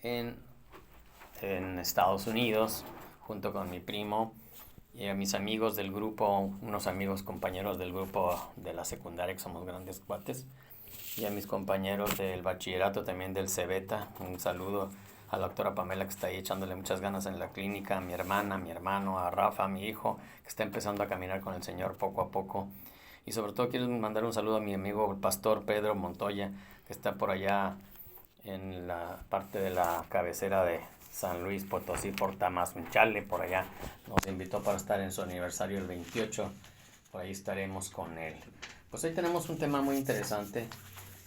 en, en Estados Unidos, junto con mi primo y a mis amigos del grupo, unos amigos compañeros del grupo de la secundaria, que somos grandes cuates, y a mis compañeros del bachillerato también del Cebeta. Un saludo a la doctora Pamela, que está ahí echándole muchas ganas en la clínica, a mi hermana, a mi hermano, a Rafa, a mi hijo, que está empezando a caminar con el Señor poco a poco. Y sobre todo quiero mandar un saludo a mi amigo el pastor Pedro Montoya, que está por allá en la parte de la cabecera de San Luis Potosí, por Tamazunchale, por allá. Nos invitó para estar en su aniversario el 28. Por ahí estaremos con él. Pues ahí tenemos un tema muy interesante.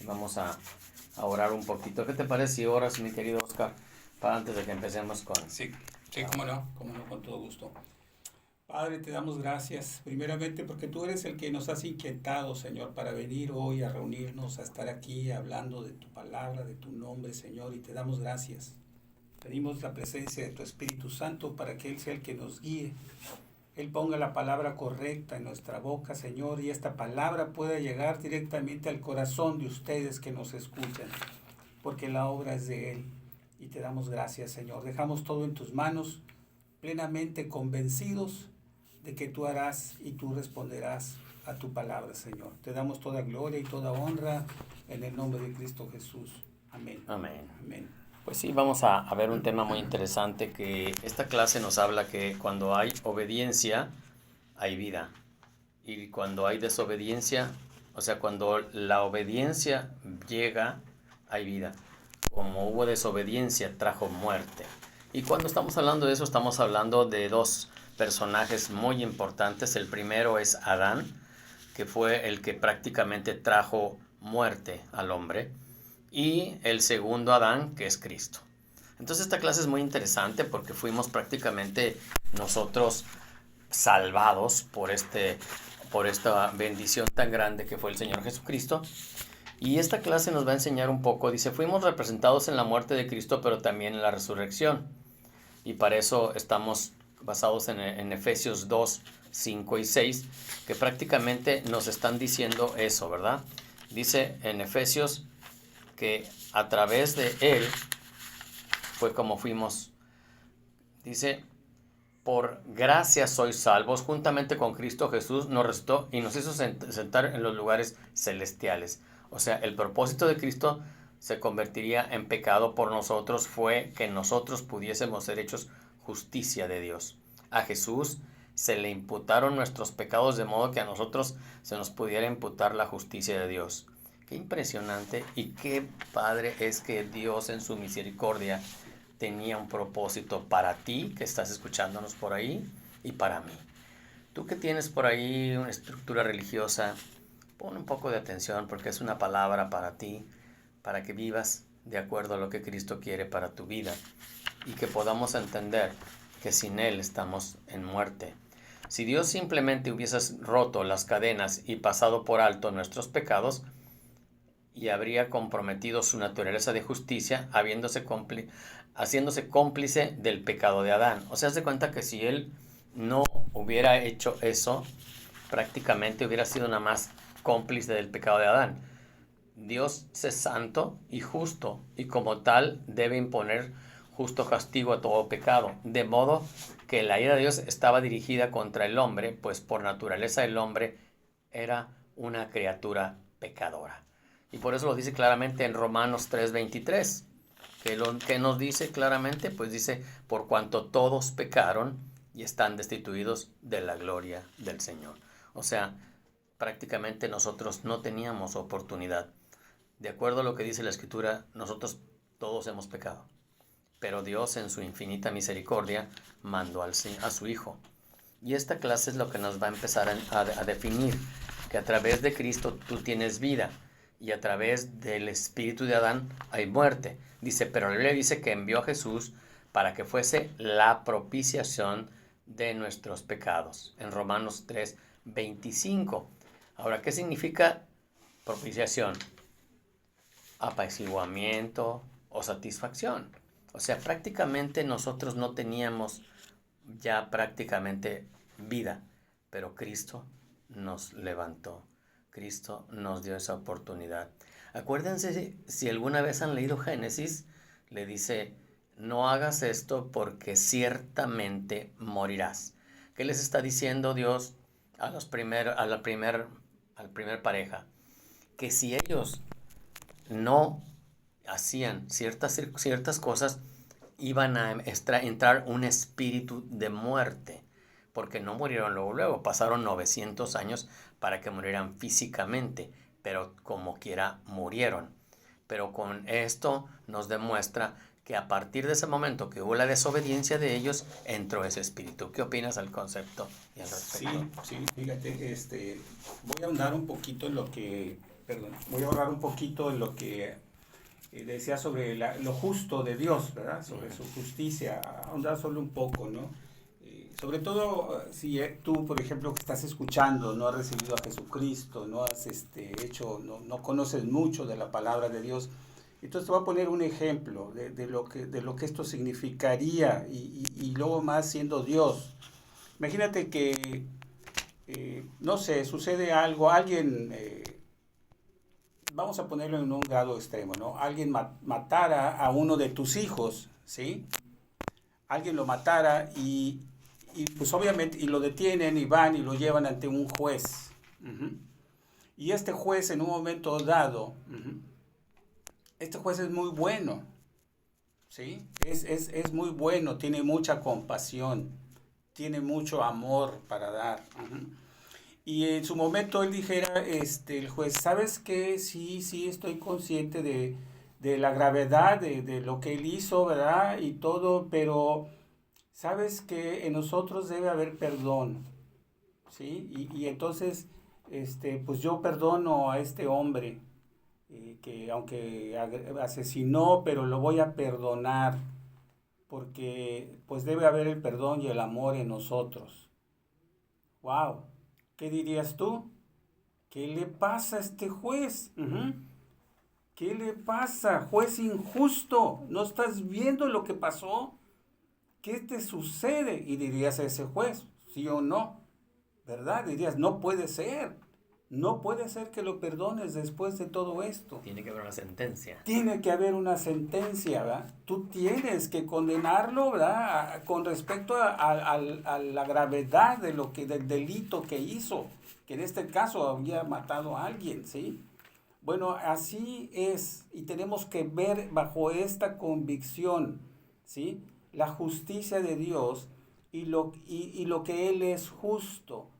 Vamos a orar un poquito. ¿Qué te parece si oras, mi querido Oscar, para antes de que empecemos con... Sí, sí, cómo no, con todo gusto. Padre, te damos gracias, primeramente porque tú eres el que nos has inquietado, Señor, para venir hoy a reunirnos, a estar aquí hablando de tu palabra, de tu nombre, Señor, y te damos gracias. Pedimos la presencia de tu Espíritu Santo para que Él sea el que nos guíe. Él ponga la palabra correcta en nuestra boca, Señor, y esta palabra pueda llegar directamente al corazón de ustedes que nos escuchan, porque la obra es de Él. Y te damos gracias, Señor. Dejamos todo en tus manos, plenamente convencidos de que tú harás y tú responderás a tu palabra, Señor. Te damos toda gloria y toda honra en el nombre de Cristo Jesús. Amén. Amén. Amén. Pues sí, vamos a ver un tema muy interesante, que esta clase nos habla que cuando hay obediencia, hay vida. Y cuando hay desobediencia, o sea, cuando la obediencia llega, hay vida. Como hubo desobediencia, trajo muerte. Y cuando estamos hablando de eso, estamos hablando de dos personajes muy importantes. El primero es Adán, que fue el que prácticamente trajo muerte al hombre. Y el segundo Adán, que es Cristo. Entonces esta clase es muy interesante porque fuimos prácticamente nosotros salvados por esta bendición tan grande que fue el Señor Jesucristo. Y esta clase nos va a enseñar un poco. Dice, fuimos representados en la muerte de Cristo, pero también en la resurrección. Y para eso estamos basados en Efesios 2, 5 y 6, que prácticamente nos están diciendo eso, ¿verdad? Dice en Efesios que a través de Él fue como fuimos. Dice, por gracia sois salvos, juntamente con Cristo Jesús nos resucitó y nos hizo sentar en los lugares celestiales. O sea, el propósito de Cristo se convertiría en pecado por nosotros, fue que nosotros pudiésemos ser hechos justicia de Dios. A Jesús se le imputaron nuestros pecados de modo que a nosotros se nos pudiera imputar la justicia de Dios. Qué impresionante y qué padre es que Dios en su misericordia tenía un propósito para ti que estás escuchándonos por ahí y para mí. Tú que tienes por ahí una estructura religiosa, pon un poco de atención porque es una palabra para ti, para que vivas de acuerdo a lo que Cristo quiere para tu vida y que podamos entender que sin Él estamos en muerte. Si Dios simplemente hubiese roto las cadenas y pasado por alto nuestros pecados, y habría comprometido su naturaleza de justicia, haciéndose cómplice del pecado de Adán. O sea, haz de cuenta que si él no hubiera hecho eso, prácticamente hubiera sido nada más cómplice del pecado de Adán. Dios es santo y justo, y como tal debe imponer justo castigo a todo pecado, de modo que la ira de Dios estaba dirigida contra el hombre, pues por naturaleza el hombre era una criatura pecadora. Y por eso lo dice claramente en Romanos 3:23. Que nos dice claramente, pues dice, por cuanto todos pecaron y están destituidos de la gloria del Señor. O sea, prácticamente nosotros no teníamos oportunidad. De acuerdo a lo que dice la Escritura, nosotros todos hemos pecado. Pero Dios en su infinita misericordia mandó a su Hijo. Y esta clase es lo que nos va a empezar a definir, que a través de Cristo tú tienes vida y a través del espíritu de Adán hay muerte. Dice, pero la Biblia dice que envió a Jesús para que fuese la propiciación de nuestros pecados. En Romanos 3:25. Ahora, ¿qué significa propiciación? Apaciguamiento o satisfacción. O sea, prácticamente nosotros no teníamos ya prácticamente vida, pero Cristo nos levantó. Cristo nos dio esa oportunidad. Acuérdense, si alguna vez han leído Génesis, le dice no hagas esto porque ciertamente morirás. ¿Qué les está diciendo Dios a al primer pareja? Que si ellos no hacían ciertas cosas, iban a entrar un espíritu de muerte, porque no murieron luego, pasaron 900 años para que murieran físicamente, pero como quiera murieron. Pero con esto nos demuestra que a partir de ese momento que hubo la desobediencia de ellos, entró ese espíritu. ¿Qué opinas al concepto y al respecto? Sí, fíjate, voy a ahondar un poquito en lo que, voy a ahondar un poquito en lo que decía sobre lo justo de Dios, ¿verdad? Sobre su justicia, ahondar solo un poco, ¿no? Sobre todo si tú, por ejemplo, que estás escuchando, no has recibido a Jesucristo, no has no conoces mucho de la palabra de Dios. Entonces te voy a poner un ejemplo de lo que esto significaría y luego más siendo Dios. Imagínate que, no sé, sucede algo, alguien, vamos a ponerlo en un grado extremo, ¿no? Alguien matara a uno de tus hijos, ¿sí? Alguien lo matara y pues obviamente, y lo detienen y van y lo llevan ante un juez. Uh-huh. Y este juez en un momento dado, uh-huh, este juez es muy bueno, ¿sí? Es muy bueno, tiene mucha compasión, tiene mucho amor para dar. Uh-huh. Y en su momento él dijera, el juez, ¿sabes qué? Sí, estoy consciente de la gravedad de lo que él hizo, ¿verdad? Y todo, pero sabes que en nosotros debe haber perdón, ¿sí? Y entonces, pues yo perdono a este hombre, que aunque asesinó, pero lo voy a perdonar, porque pues debe haber el perdón y el amor en nosotros. ¡Wow! ¿Qué dirías tú? ¿Qué le pasa a este juez? Uh-huh. ¿Qué le pasa? Juez injusto, ¿no estás viendo lo que pasó? ¿Qué te sucede? Y dirías a ese juez, sí o no, ¿verdad? Dirías, no puede ser. No puede ser que lo perdones después de todo esto. Tiene que haber una sentencia. Tiene que haber una sentencia, ¿verdad? Tú tienes que condenarlo, ¿verdad? Con respecto a la gravedad del delito que hizo, que en este caso había matado a alguien, ¿sí? Bueno, así es, y tenemos que ver bajo esta convicción, ¿sí? La justicia de Dios y lo que Él es justo.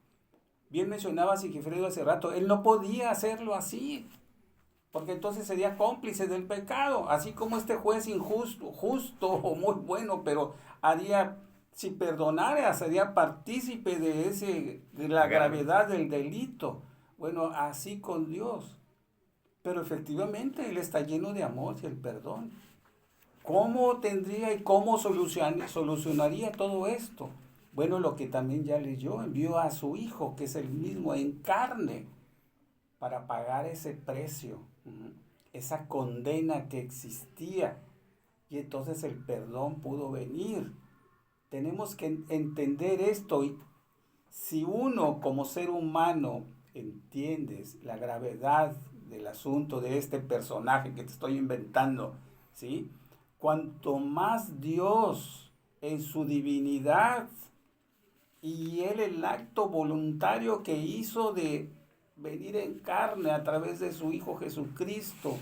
Bien mencionaba Sigifredo hace rato, Él no podía hacerlo así, porque entonces sería cómplice del pecado, así como este juez injusto, justo o muy bueno, pero haría, si perdonara, sería partícipe de la gravedad del delito. Bueno, así con Dios. Pero efectivamente Él está lleno de amor y el perdón. ¿Cómo tendría y cómo solucionaría todo esto? Bueno, lo que también ya leyó, envió a su Hijo, que es el mismo en carne, para pagar ese precio, esa condena que existía. Y entonces el perdón pudo venir. Tenemos que entender esto. Y si uno como ser humano entiendes la gravedad del asunto de este personaje que te estoy inventando, ¿sí? Cuanto más Dios en su divinidad y Él el acto voluntario que hizo de venir en carne a través de su Hijo Jesucristo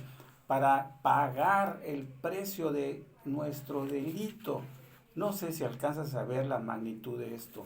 para pagar el precio de nuestro delito. No sé si alcanzas a ver la magnitud de esto.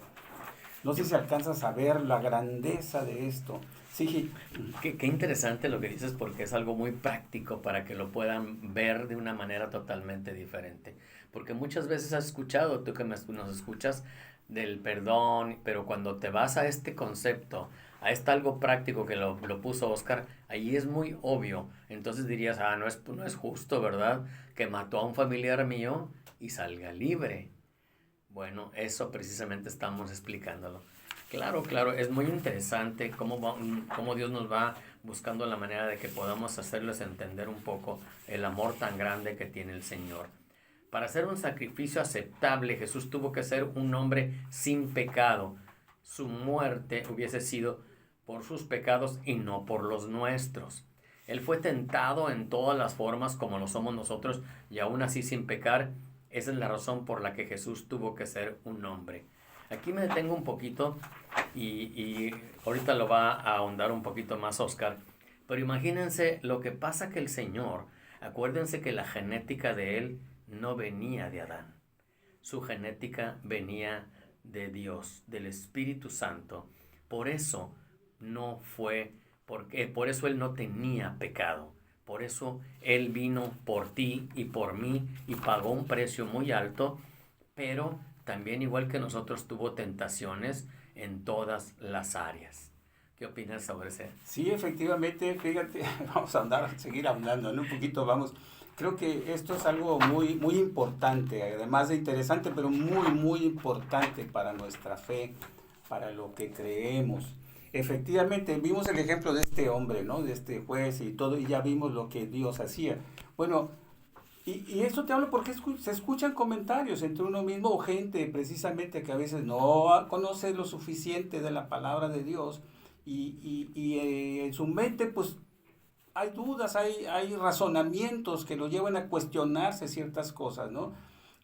No sé si alcanzas a ver la grandeza de esto. Sí. Qué interesante lo que dices, porque es algo muy práctico para que lo puedan ver de una manera totalmente diferente. Porque muchas veces has escuchado, tú que nos escuchas, del perdón, pero cuando te vas a este concepto, a este algo práctico que lo puso Oscar, ahí es muy obvio. Entonces dirías, no es justo, ¿verdad? Que mató a un familiar mío y salga libre. Bueno, eso precisamente estamos explicándolo. Claro, es muy interesante cómo Dios nos va buscando la manera de que podamos hacerles entender un poco el amor tan grande que tiene el Señor. Para hacer un sacrificio aceptable, Jesús tuvo que ser un hombre sin pecado. Su muerte hubiese sido por sus pecados y no por los nuestros. Él fue tentado en todas las formas como lo somos nosotros y aún así sin pecar, Esa es la razón por la que Jesús tuvo que ser un hombre. Aquí me detengo un poquito y ahorita lo va a ahondar un poquito más Oscar. Pero imagínense lo que pasa que el Señor, acuérdense que la genética de Él no venía de Adán. Su genética venía de Dios, del Espíritu Santo. Por eso no fue, por eso Él no tenía pecado. Por eso Él vino por ti y por mí y pagó un precio muy alto, pero también igual que nosotros tuvo tentaciones en todas las áreas. ¿Qué opinas sobre eso? Sí, efectivamente, fíjate, vamos a seguir hablando, ¿no? Un poquito, vamos. Creo que esto es algo muy, muy importante, además de interesante, pero muy, muy importante para nuestra fe, para lo que creemos. Efectivamente, vimos el ejemplo de este hombre, ¿no? De este juez y todo, y ya vimos lo que Dios hacía. Bueno, y eso te hablo porque se escuchan comentarios entre uno mismo o gente precisamente que a veces no conoce lo suficiente de la palabra de Dios y en su mente pues hay dudas, hay razonamientos que lo llevan a cuestionarse ciertas cosas, ¿no?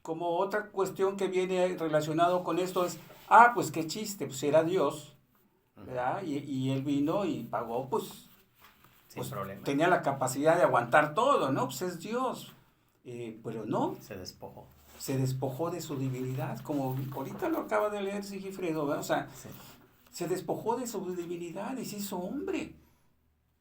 Como otra cuestión que viene relacionado con esto es, pues qué chiste, pues era Dios, ¿verdad? Y él vino y pagó, pues, Sin problema. tenía la capacidad de aguantar todo, ¿no? Pues es Dios. Pero no. Se despojó de su divinidad, como ahorita lo acaba de leer Sigifredo, ¿verdad? O sea, sí. Se despojó de su divinidad y se hizo hombre.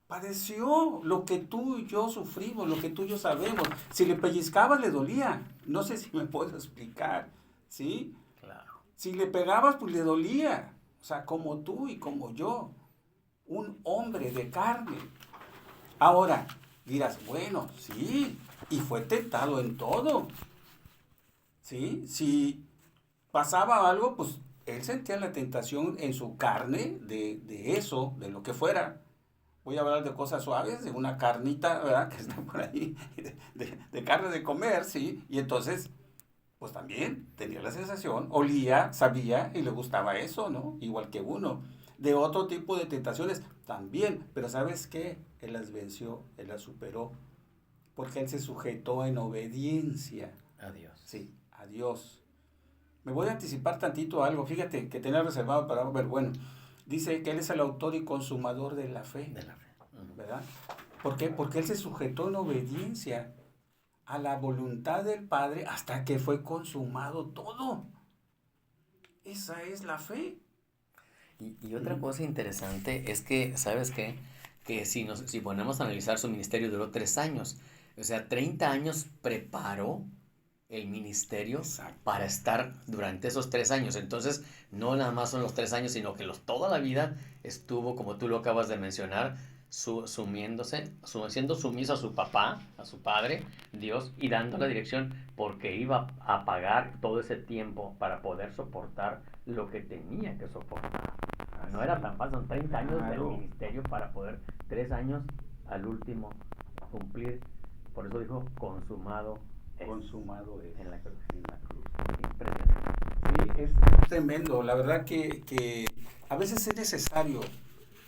Padeció lo que tú y yo sufrimos, lo que tú y yo sabemos. Si le pellizcabas le dolía. No sé si me puedo explicar, ¿sí? Claro. Si le pegabas, pues le dolía. O sea, como tú y como yo. Un hombre de carne. Ahora, dirás, bueno, sí, y fue tentado en todo. ¿Sí? Si pasaba algo, pues él sentía la tentación en su carne de eso, de lo que fuera. Voy a hablar de cosas suaves, de una carnita, ¿verdad? Que está por ahí, de carne de comer, ¿sí? Y entonces, pues también tenía la sensación, olía, sabía y le gustaba eso, ¿no? Igual que uno. De otro tipo de tentaciones también, pero ¿sabes qué? Él las venció, él las superó, porque él se sujetó en obediencia. A Dios. Sí, a Dios. Me voy a anticipar tantito algo, fíjate que tenía reservado para ver, bueno, dice que él es el autor y consumador de la fe. De la fe. ¿Verdad? ¿Por qué? Porque él se sujetó en obediencia a la voluntad del Padre hasta que fue consumado todo. Esa es la fe. Y otra cosa interesante es que, ¿sabes qué? Que si ponemos a analizar, su ministerio duró 3 años. O sea, 30 años preparó el ministerio. Exacto. Para estar durante esos 3 años. Entonces, no nada más son los 3 años, sino que toda la vida estuvo, como tú lo acabas de mencionar, siendo sumiso a su papá, a su padre, Dios, y dando la dirección, porque iba a pagar todo ese tiempo para poder soportar lo que tenía que soportar. No era tan fácil, son 30 años del ministerio para poder 3 años al último cumplir. Por eso dijo, consumado es. Consumado es. En la cruz. Impresionante. Sí, es tremendo. La verdad que a veces es necesario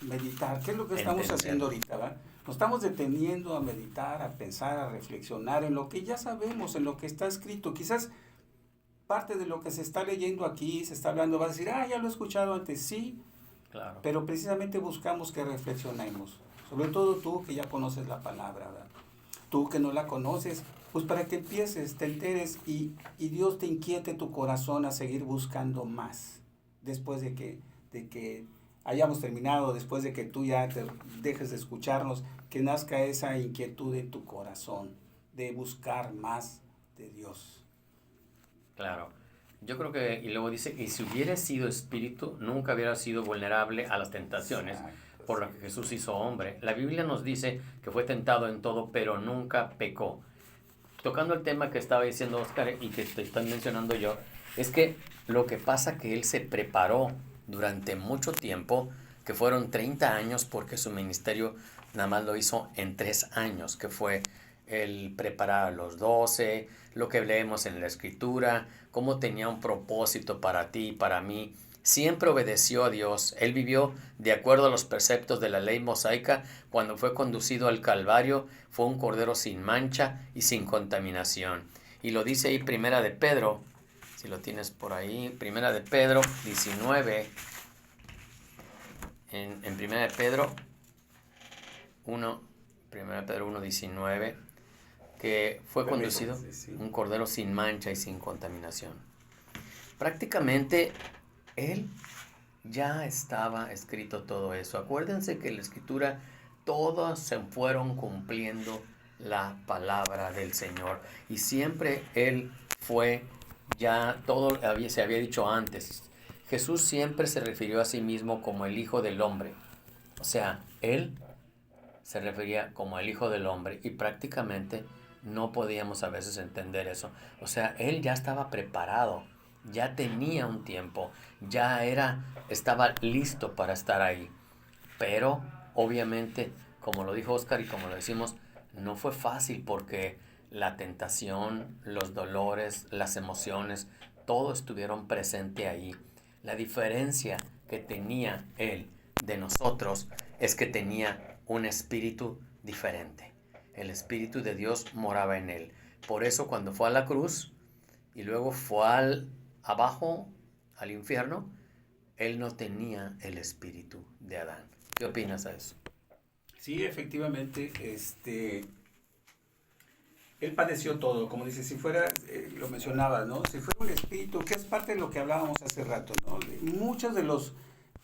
meditar. ¿Qué es lo que estamos haciendo ahorita? ¿Va? Nos estamos deteniendo a meditar, a pensar, a reflexionar en lo que ya sabemos, en lo que está escrito. Quizás parte de lo que se está leyendo aquí, se está hablando, va a decir, ya lo he escuchado antes, sí. Claro. Pero precisamente buscamos que reflexionemos. Sobre todo tú que ya conoces la palabra, ¿verdad? Tú que no la conoces, pues para que empieces, te enteres y Dios te inquiete tu corazón a seguir buscando más. Después de que hayamos terminado, después de que tú ya te dejes de escucharnos, que nazca esa inquietud en tu corazón de buscar más de Dios. Claro. Yo creo que, y luego dice, y si hubiera sido espíritu, nunca hubiera sido vulnerable a las tentaciones. Exacto. Por lo que Jesús hizo hombre. La Biblia nos dice que fue tentado en todo, pero nunca pecó. Tocando el tema que estaba diciendo Oscar y que te estoy mencionando yo, es que lo que pasa que él se preparó durante mucho tiempo, que fueron 30 años, porque su ministerio nada más lo hizo en 3 años, que fue el preparar a los 12, lo que leemos en la Escritura, cómo tenía un propósito para ti y para mí. Siempre obedeció a Dios. Él vivió de acuerdo a los preceptos de la ley mosaica. Cuando fue conducido al Calvario, fue un cordero sin mancha y sin contaminación. Y lo dice ahí Primera de Pedro, si lo tienes por ahí, Primera de Pedro 19, en Primera de Pedro 1, Primera de Pedro 1, 19, que fue conducido un cordero sin mancha y sin contaminación. Prácticamente él ya estaba escrito todo eso. Acuérdense que en la Escritura todos se fueron cumpliendo la palabra del Señor. Y siempre Él fue, ya todo se había dicho antes. Jesús siempre se refirió a sí mismo como el Hijo del Hombre. O sea, Él se refería como el Hijo del Hombre y prácticamente no podíamos a veces entender eso. O sea, Él ya estaba preparado, ya tenía un tiempo, estaba listo para estar ahí. Pero, obviamente, como lo dijo Oscar y como lo decimos, no fue fácil porque la tentación, los dolores, las emociones, todo estuvieron presente ahí. La diferencia que tenía Él de nosotros es que tenía un espíritu diferente. El Espíritu de Dios moraba en Él. Por eso cuando fue a la cruz y luego fue abajo, al infierno, Él no tenía el espíritu de Adán. ¿Qué opinas a eso? Sí, efectivamente, él padeció todo, como dice, si fuera, lo mencionabas, ¿no? Si fuera un espíritu, que es parte de lo que hablábamos hace rato, ¿no? Muchos de los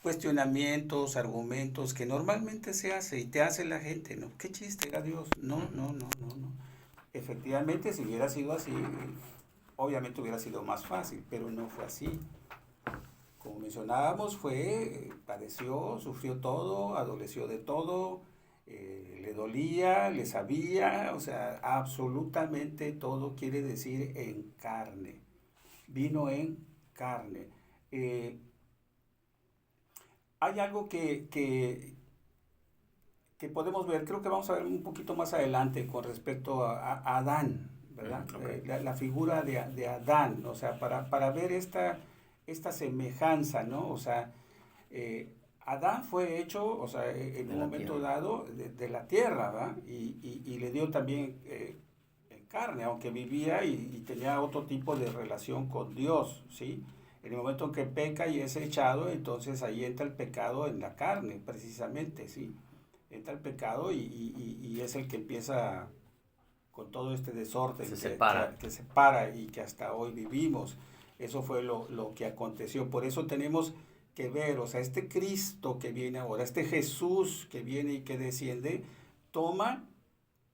cuestionamientos, argumentos que normalmente se hace y te hace la gente, ¿no? ¿Qué chiste era Dios? No, no, no, no, no. Efectivamente, si hubiera sido así, obviamente hubiera sido más fácil, pero no fue así. Como mencionábamos, padeció, sufrió todo, adoleció de todo, le dolía, le sabía, o sea, absolutamente todo quiere decir en carne. Vino en carne. Hay algo que podemos ver, creo que vamos a ver un poquito más adelante con respecto a Adán, ¿verdad? Okay. La figura de Adán, o sea, para ver esta semejanza, ¿no? O sea, Adán fue hecho, o sea, en un momento dado de la tierra, ¿verdad? Y le dio también en carne, aunque vivía y tenía otro tipo de relación con Dios, ¿sí? En el momento en que peca y es echado, entonces ahí entra el pecado en la carne, precisamente, ¿sí? Entra el pecado y es el que empieza con todo este desorden que separa y que hasta hoy vivimos. Eso fue lo que aconteció. Por eso tenemos que ver, o sea, este Cristo que viene ahora, este Jesús que viene y que desciende, toma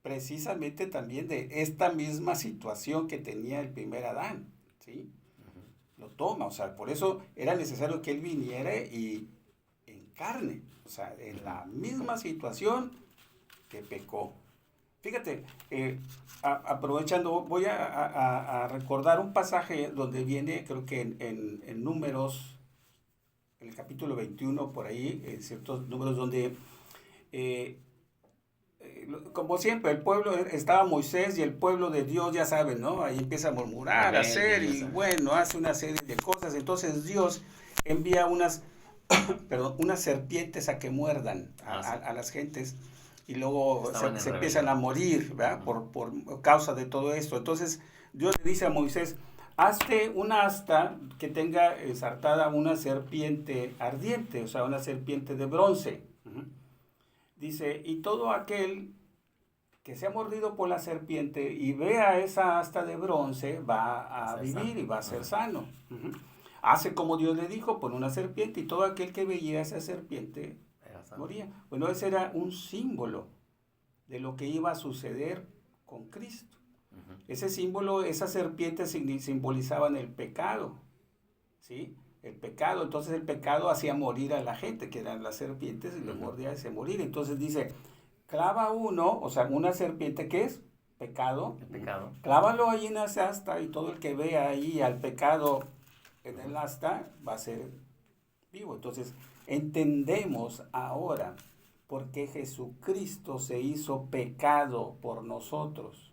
precisamente también de esta misma situación que tenía el primer Adán, ¿sí? Lo toma, o sea, por eso era necesario que él viniera y en carne, o sea, en la misma situación que pecó. Fíjate, aprovechando, voy a recordar un pasaje donde viene, creo que en Números, en el capítulo 21, por ahí, en ciertos números donde, como siempre, el pueblo, estaba Moisés y el pueblo de Dios, ya saben, ¿no? Ahí empieza a murmurar, a hacer, y bueno, hace una serie de cosas. Entonces Dios envía unas serpientes a que muerdan a las gentes. Y luego se empiezan a morir, ¿verdad? Por causa de todo esto. Entonces Dios le dice a Moisés, hazte una asta que tenga ensartada una serpiente ardiente, o sea, una serpiente de bronce. Dice, y todo aquel que sea mordido por la serpiente y vea esa asta de bronce va a vivir y va a ser sano. Hace como Dios le dijo, pone una serpiente y todo aquel que veía esa serpiente moría. Bueno, ese era un símbolo de lo que iba a suceder con Cristo. Ese símbolo, esas serpientes simbolizaban el pecado, ¿sí? El pecado, entonces el pecado hacía morir a la gente, que eran las serpientes, y le mordía y se morir. Entonces dice, clava uno, o sea, una serpiente, ¿qué es? Pecado. El pecado. Clávalo ahí en esa asta y todo el que vea ahí al pecado en el asta va a ser vivo. Entonces, entendemos ahora por qué Jesucristo se hizo pecado por nosotros.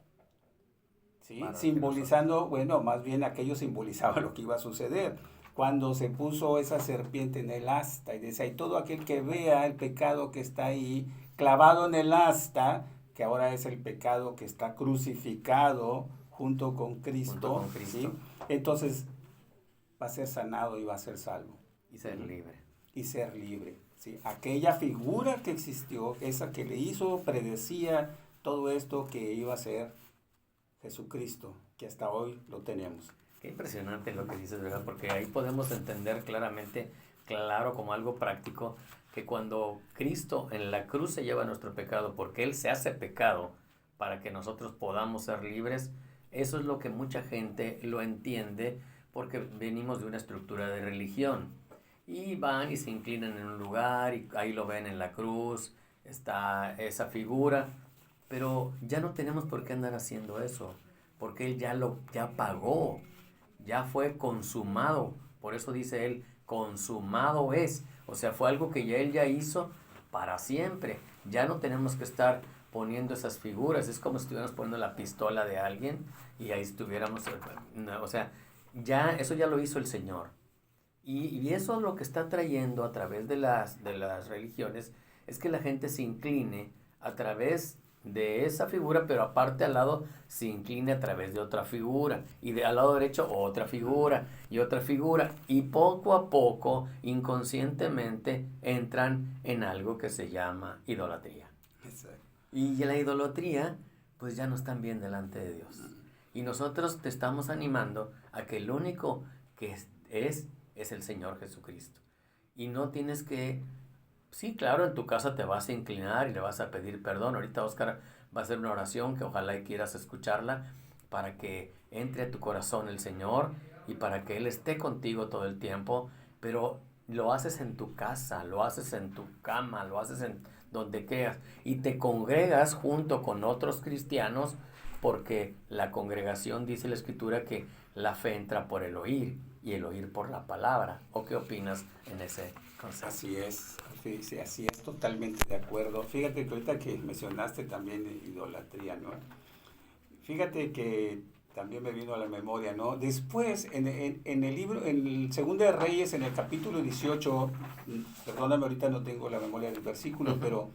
¿Sí? Simbolizando, bueno, más bien aquello simbolizaba lo que iba a suceder. Cuando se puso esa serpiente en el asta y decía, y todo aquel que vea el pecado que está ahí clavado en el asta, que ahora es el pecado que está crucificado junto con Cristo, ¿sí? Entonces va a ser sanado y va a ser salvo. Y ser libre. Y ser libre, ¿sí? Aquella figura que existió, esa que le hizo, predecía todo esto que iba a ser Jesucristo, que hasta hoy lo tenemos. Qué impresionante lo que dices, ¿verdad? Porque ahí podemos entender claramente, claro, como algo práctico, que cuando Cristo en la cruz se lleva nuestro pecado, porque Él se hace pecado para que nosotros podamos ser libres, eso es lo que mucha gente lo entiende, porque venimos de una estructura de religión. Y van y se inclinan en un lugar y ahí lo ven en la cruz, está esa figura, pero ya no tenemos por qué andar haciendo eso, porque Él ya pagó, ya fue consumado. Por eso dice Él, consumado es. O sea, fue algo que Él ya hizo para siempre. Ya no tenemos que estar poniendo esas figuras. Es como si estuviéramos poniendo la pistola de alguien y ahí estuviéramos, o sea, eso ya lo hizo el Señor. Y eso es lo que está trayendo a través de las religiones, es que la gente se incline a través de esa figura, pero aparte al lado se incline a través de otra figura, y al lado derecho otra figura, y poco a poco, inconscientemente, entran en algo que se llama idolatría. Exacto. Y la idolatría, pues ya no están bien delante de Dios. Y nosotros te estamos animando a que el único que es el Señor Jesucristo. Y no tienes que... Sí, claro, en tu casa te vas a inclinar y le vas a pedir perdón. Ahorita Oscar va a hacer una oración que ojalá y quieras escucharla para que entre a tu corazón el Señor y para que Él esté contigo todo el tiempo. Pero lo haces en tu casa, lo haces en tu cama, lo haces en donde quieras. Y te congregas junto con otros cristianos porque la congregación, dice la Escritura, que la fe entra por el oír y el oír por la palabra. ¿O qué opinas en ese concepto? Así es, sí, así es, totalmente de acuerdo. Fíjate que ahorita que mencionaste también idolatría, ¿no? Fíjate que también me vino a la memoria, ¿no? Después, en el libro, en el Segundo de Reyes, en el capítulo 18, perdóname, ahorita no tengo la memoria del versículo, pero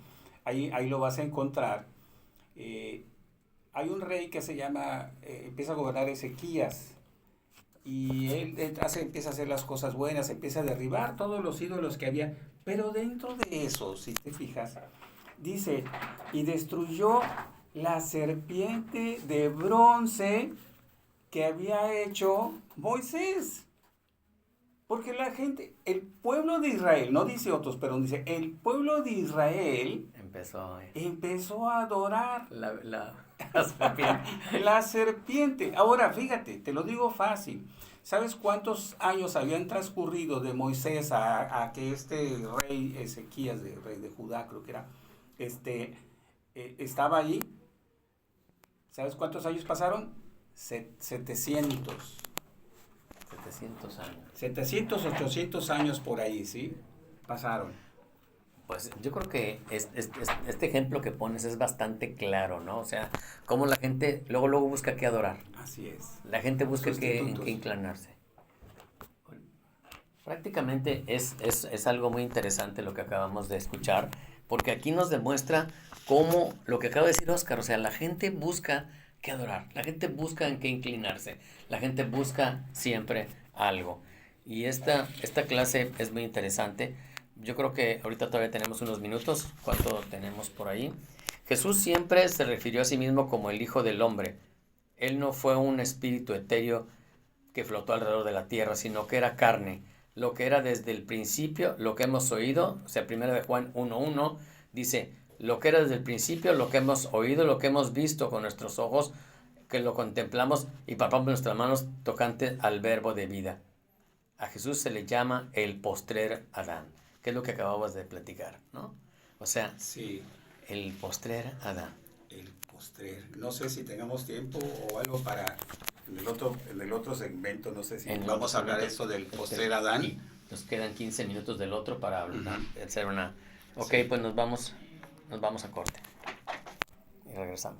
ahí lo vas a encontrar. Hay un rey que se llama, empieza a gobernar Ezequías, y él empieza a hacer las cosas buenas, empieza a derribar todos los ídolos que había, pero dentro de eso, si te fijas, dice, y destruyó la serpiente de bronce que había hecho Moisés. Porque la gente, el pueblo de Israel, no dice otros, pero dice, el pueblo de Israel empezó a adorar la serpiente. La serpiente. Ahora, fíjate, te lo digo fácil. ¿Sabes cuántos años habían transcurrido de Moisés a que este rey Ezequías, rey de Judá, creo que era, estaba allí? ¿Sabes cuántos años pasaron? 700. 700 años. 700, 800 años por ahí, ¿sí? Pasaron. Pues yo creo que este ejemplo que pones es bastante claro, ¿no? O sea, cómo la gente luego busca qué adorar. Así es. La gente busca en qué inclinarse. Prácticamente es algo muy interesante lo que acabamos de escuchar, porque aquí nos demuestra cómo lo que acaba de decir Oscar, o sea, la gente busca qué adorar, la gente busca en qué inclinarse, la gente busca siempre algo. Y esta clase es muy interesante. Yo creo que ahorita todavía tenemos unos minutos. ¿Cuánto tenemos por ahí? Jesús siempre se refirió a sí mismo como el Hijo del Hombre. Él no fue un espíritu etéreo que flotó alrededor de la tierra, sino que era carne. Lo que era desde el principio, lo que hemos oído, o sea, 1 de Juan 1:1, dice, lo que era desde el principio, lo que hemos oído, lo que hemos visto con nuestros ojos, que lo contemplamos y palpamos nuestras manos tocante al verbo de vida. A Jesús se le llama el postrer Adán, que es lo que acabamos de platicar, ¿no? O sea, sí, el postrer Adán. El postrer. No sé si tengamos tiempo o algo para en el otro segmento, no sé si vamos a hablar eso del postrer Adán. Nos quedan 15 minutos del otro para hacer una... Ok, sí. Pues nos vamos a corte y regresamos.